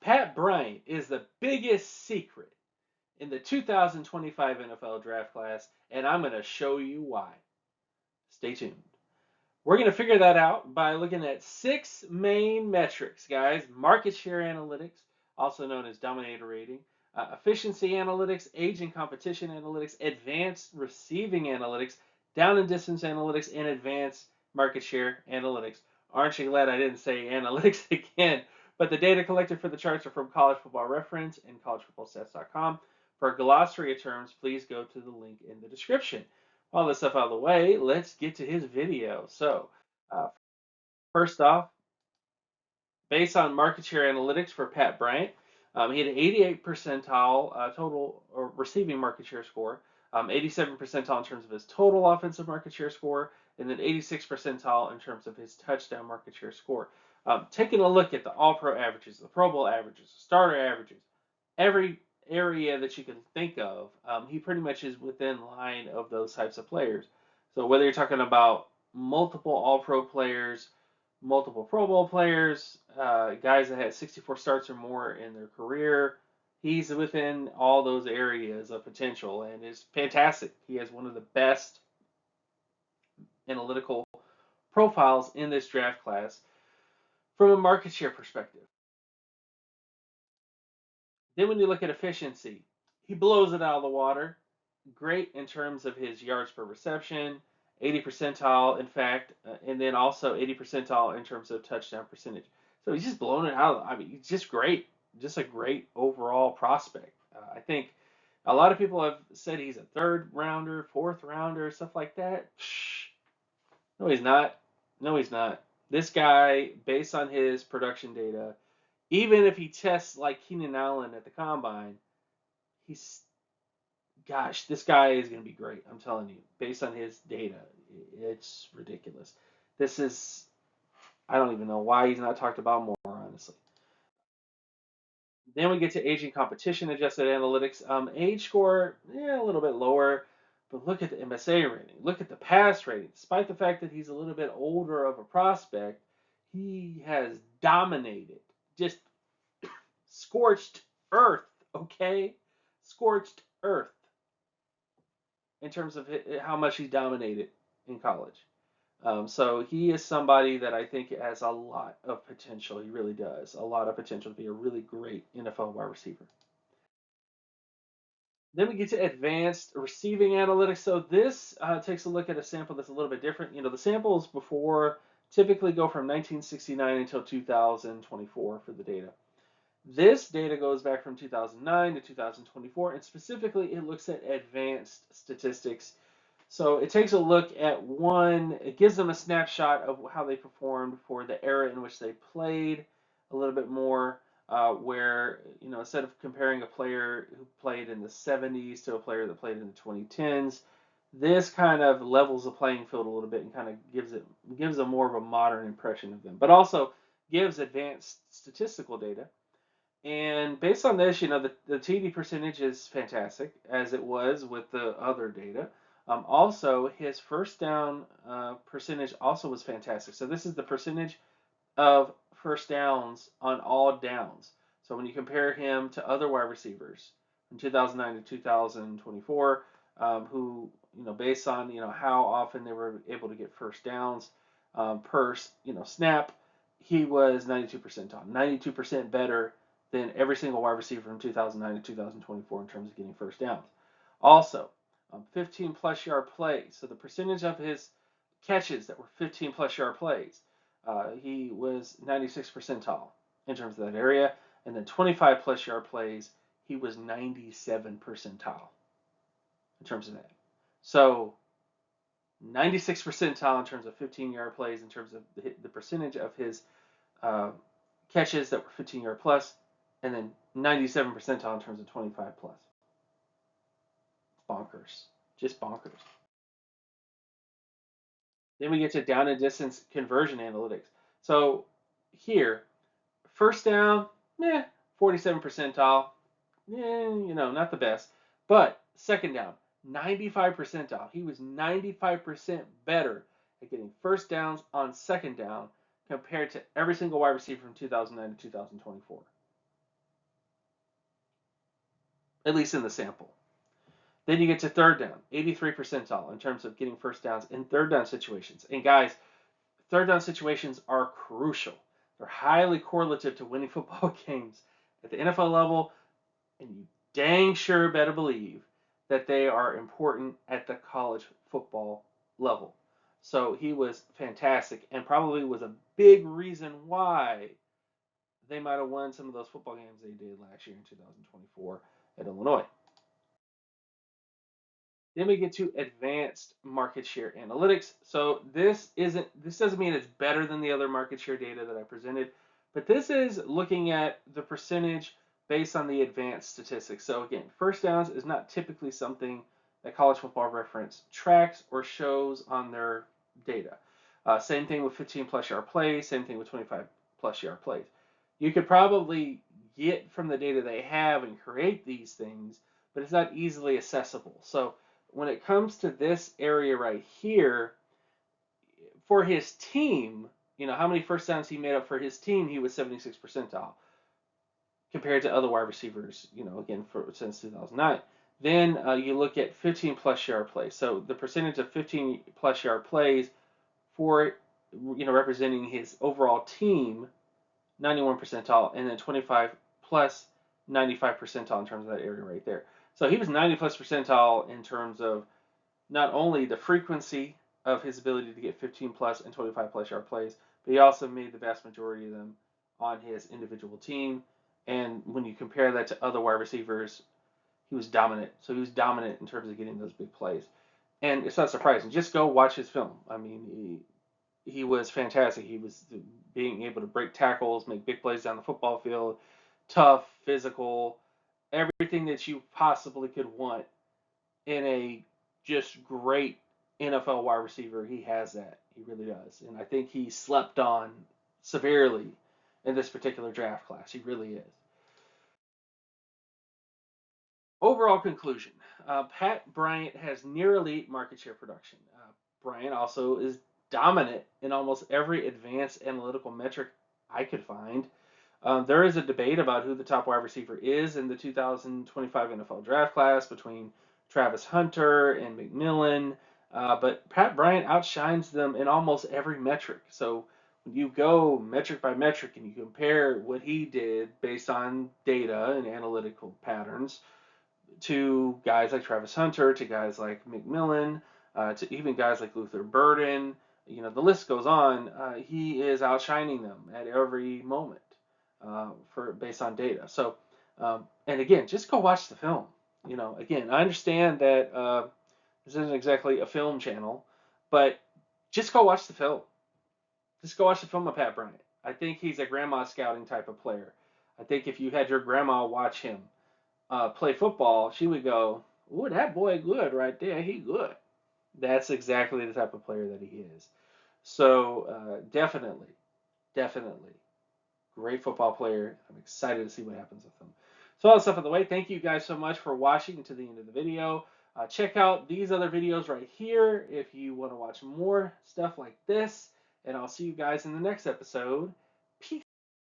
Pat Bryant is the biggest secret in the 2025 NFL draft class, and I'm going to show you why. Stay tuned. We're going to figure that out by looking at 6 main metrics, guys. Market share analytics, also known as dominator rating, efficiency analytics, age and competition analytics, advanced receiving analytics, down and distance analytics, and advanced market share analytics. Aren't you glad I didn't say analytics again? But the data collected for the charts are from College Football Reference and collegefootballstats.com. For a glossary of terms, please go to the link in the description. All this stuff out of the way, let's get to his video. So, uh, first off, based on market share analytics for Pat Bryant, he had an 88 percentile total or receiving market share score, 87 percentile in terms of his total offensive market share score, and then 86 percentile in terms of his touchdown market share score. Taking a look at the All-Pro averages, the Pro Bowl averages, the starter averages, every area that you can think of, he pretty much is within line of those types of players. So whether you're talking about multiple All-Pro players, multiple Pro Bowl players, guys that had 64 starts or more in their career, he's within all those areas of potential and is fantastic. He has one of the best analytical profiles in this draft class from a market share perspective. Then when you look at efficiency, he blows it out of the water. Great in terms of his yards per reception, 80 percentile, in fact, and then also 80 percentile in terms of touchdown percentage. So he's just blown it out. I mean, he's just great. Just a great overall prospect. I think a lot of people have said he's a third rounder, fourth rounder, stuff like that. No, he's not. No, he's not. This guy, based on his production data, even if he tests like Keenan Allen at the combine, he's gosh, this guy is going to be great. I'm telling you, based on his data, it's ridiculous. This is, I don't even know why he's not talked about more, honestly. Then we get to aging competition adjusted analytics. Age score, a little bit lower, but look at the MSA rating. Look at the pass rating. Despite the fact that he's a little bit older of a prospect, he has dominated, just scorched earth, okay? Scorched earth in terms of how much he's dominated in college. So he is somebody that I think has a lot of potential. He really does. A lot of potential to be a really great NFL wide receiver. Then we get to advanced receiving analytics. So this takes a look at a sample that's a little bit different. The samples before typically go from 1969 until 2024 for the data. This data goes back from 2009 to 2024, and specifically it looks at advanced statistics. So it takes a look at it gives them a snapshot of how they performed for the era in which they played a little bit more, where, instead of comparing a player who played in the 70s to a player that played in the 2010s, this kind of levels the playing field a little bit and kind of gives a more of a modern impression of them, but also gives advanced statistical data. And based on this, the TD percentage is fantastic, as it was with the other data. Also, his first down percentage also was fantastic. So this is the percentage of first downs on all downs. So when you compare him to other wide receivers from 2009 to 2024, who, based on, how often they were able to get first downs per, snap, he was 92 percentile, 92% better than every single wide receiver from 2009 to 2024 in terms of getting first downs. Also, 15 plus yard plays. So the percentage of his catches that were 15 plus yard plays, he was 96 percentile in terms of that area. And then 25 plus yard plays, he was 97 percentile in terms of that. So 96 percentile in terms of 15-yard plays, in terms of the percentage of his catches that were 15-yard plus, and then 97 percentile in terms of 25 plus. Bonkers. Just bonkers. Then we get to down and distance conversion analytics. So here, first down, 47 percentile, not the best. But second down, 95 percentile. He was 95% better at getting first downs on second down compared to every single wide receiver from 2009 to 2024. at least in the sample. Then you get to third down, 83 percentile in terms of getting first downs in third down situations. And guys, third down situations are crucial. They're highly correlative to winning football games at the NFL level, and you dang sure better believe that they are important at the college football level. So he was fantastic and probably was a big reason why they might have won some of those football games they did last year in 2024 at Illinois. Then we get to advanced market share analytics. So this doesn't mean it's better than the other market share data that I presented, but this is looking at the percentage based on the advanced statistics. So again, first downs is not typically something that College Football Reference tracks or shows on their data. Same thing with 15 plus yard plays, same thing with 25 plus yard plays. You could probably get from the data they have and create these things, but it's not easily accessible. So when it comes to this area right here, for his team, how many first downs he made up for his team, he was 76 percentile compared to other wide receivers, again, since 2009. Then you look at 15 plus yard plays. So the percentage of 15 plus yard plays for, representing his overall team, 91 percentile, and then 25 plus 95 percentile in terms of that area right there. So he was 90 plus percentile in terms of not only the frequency of his ability to get 15 plus and 25 plus yard plays, but he also made the vast majority of them on his individual team. And when you compare that to other wide receivers, he was dominant. So he was dominant in terms of getting those big plays. And it's not surprising. Just go watch his film. I mean, he was fantastic. He was being able to break tackles, make big plays down the football field, tough, physical, everything that you possibly could want in a just great NFL wide receiver. He has that. He really does. And I think he slept on severely in this particular draft class. He really is. Overall conclusion, Pat Bryant has near elite market share production. Bryant also is dominant in almost every advanced analytical metric I could find. There is a debate about who the top wide receiver is in the 2025 NFL draft class between Travis Hunter and McMillan, but Pat Bryant outshines them in almost every metric. So when you go metric by metric and you compare what he did based on data and analytical patterns to guys like Travis Hunter, to guys like McMillan, to even guys like Luther Burden. The list goes on. He is outshining them at every moment for based on data. So, and again, just go watch the film. Again, I understand that this isn't exactly a film channel, but just go watch the film. Just go watch the film of Pat Bryant. I think he's a grandma scouting type of player. I think if you had your grandma watch him play football, she would go, "Ooh, that boy good right there. He good." That's exactly the type of player that he is. So definitely, definitely, great football player. I'm excited to see what happens with him. So all that stuff out of the way. Thank you guys so much for watching to the end of the video. Check out these other videos right here if you want to watch more stuff like this. And I'll see you guys in the next episode.